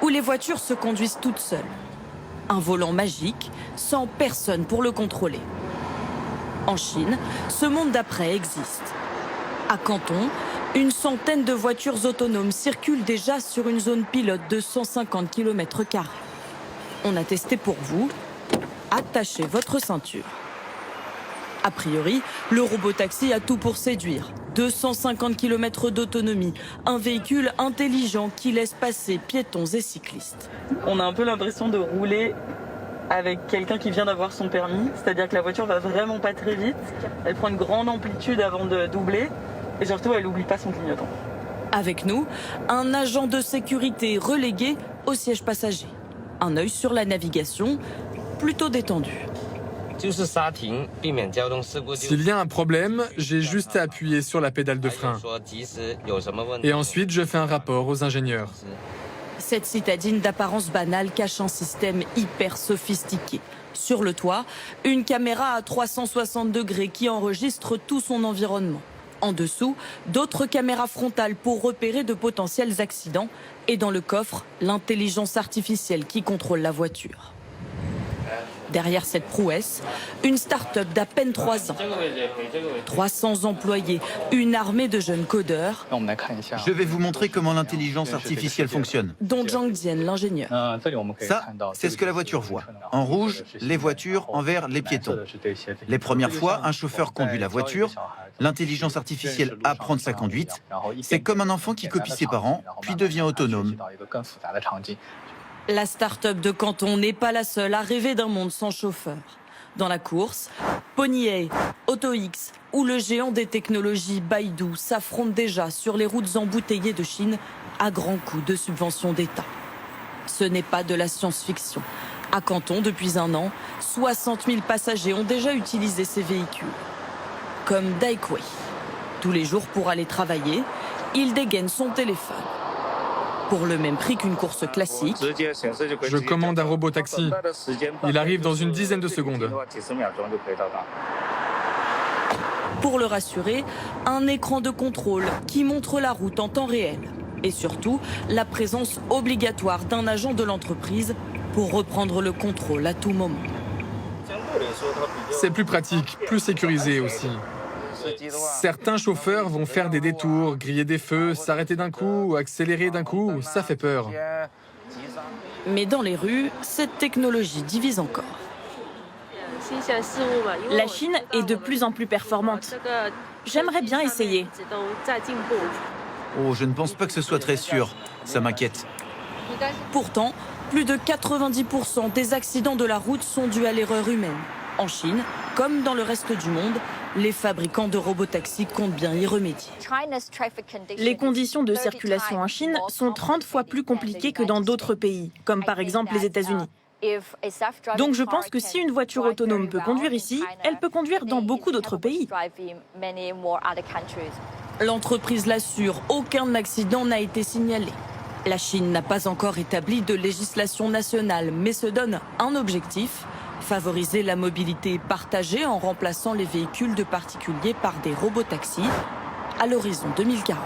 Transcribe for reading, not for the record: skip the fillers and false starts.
où les voitures se conduisent toutes seules. Un volant magique, sans personne pour le contrôler. En Chine, ce monde d'après existe. À Canton, une centaine de voitures autonomes circulent déjà sur une zone pilote de 150 km². On a testé pour vous. Attachez votre ceinture. A priori, le robotaxi a tout pour séduire. 250 km d'autonomie, un véhicule intelligent qui laisse passer piétons et cyclistes. On a un peu l'impression de rouler avec quelqu'un qui vient d'avoir son permis, c'est-à-dire que la voiture va vraiment pas très vite, elle prend une grande amplitude avant de doubler et surtout elle n'oublie pas son clignotant. Avec nous, un agent de sécurité relégué au siège passager. Un œil sur la navigation, plutôt détendu. S'il y a un problème, j'ai juste à appuyer sur la pédale de frein. Et ensuite, je fais un rapport aux ingénieurs. Cette citadine d'apparence banale cache un système hyper sophistiqué. Sur le toit, une caméra à 360 degrés qui enregistre tout son environnement. En dessous, d'autres caméras frontales pour repérer de potentiels accidents. Et dans le coffre, l'intelligence artificielle qui contrôle la voiture. Derrière cette prouesse, une start-up d'à peine 3 ans. 300 employés, une armée de jeunes codeurs. Je vais vous montrer comment l'intelligence artificielle fonctionne. Dont Zhang Jian, l'ingénieur. Ça, c'est ce que la voiture voit. En rouge, les voitures, en vert, les piétons. Les premières fois, un chauffeur conduit la voiture. L'intelligence artificielle apprend de sa conduite. C'est comme un enfant qui copie ses parents, puis devient autonome. La start-up de Canton n'est pas la seule à rêver d'un monde sans chauffeur. Dans la course, Pony.ai, AutoX ou le géant des technologies Baidu s'affrontent déjà sur les routes embouteillées de Chine à grands coups de subventions d'État. Ce n'est pas de la science-fiction. À Canton, depuis 1 an, 60 000 passagers ont déjà utilisé ces véhicules. Comme Daikwei. Tous les jours pour aller travailler, il dégaine son téléphone. Pour le même prix qu'une course classique. Je commande un robotaxi. Il arrive dans une dizaine de secondes. Pour le rassurer, un écran de contrôle qui montre la route en temps réel. Et surtout, la présence obligatoire d'un agent de l'entreprise pour reprendre le contrôle à tout moment. C'est plus pratique, plus sécurisé aussi. Certains chauffeurs vont faire des détours, griller des feux, s'arrêter d'un coup, accélérer d'un coup, ça fait peur. Mais dans les rues, cette technologie divise encore. La Chine est de plus en plus performante. J'aimerais bien essayer. Oh, je ne pense pas que ce soit très sûr. Ça m'inquiète. Pourtant, plus de 90% des accidents de la route sont dus à l'erreur humaine. En Chine, comme dans le reste du monde, les fabricants de robotaxis comptent bien y remédier. Les conditions de circulation en Chine sont 30 fois plus compliquées que dans d'autres pays, comme par exemple les États-Unis. Donc je pense que si une voiture autonome peut conduire ici, elle peut conduire dans beaucoup d'autres pays. L'entreprise l'assure, aucun accident n'a été signalé. La Chine n'a pas encore établi de législation nationale, mais se donne un objectif: favoriser la mobilité partagée en remplaçant les véhicules de particuliers par des robotaxis à l'horizon 2040.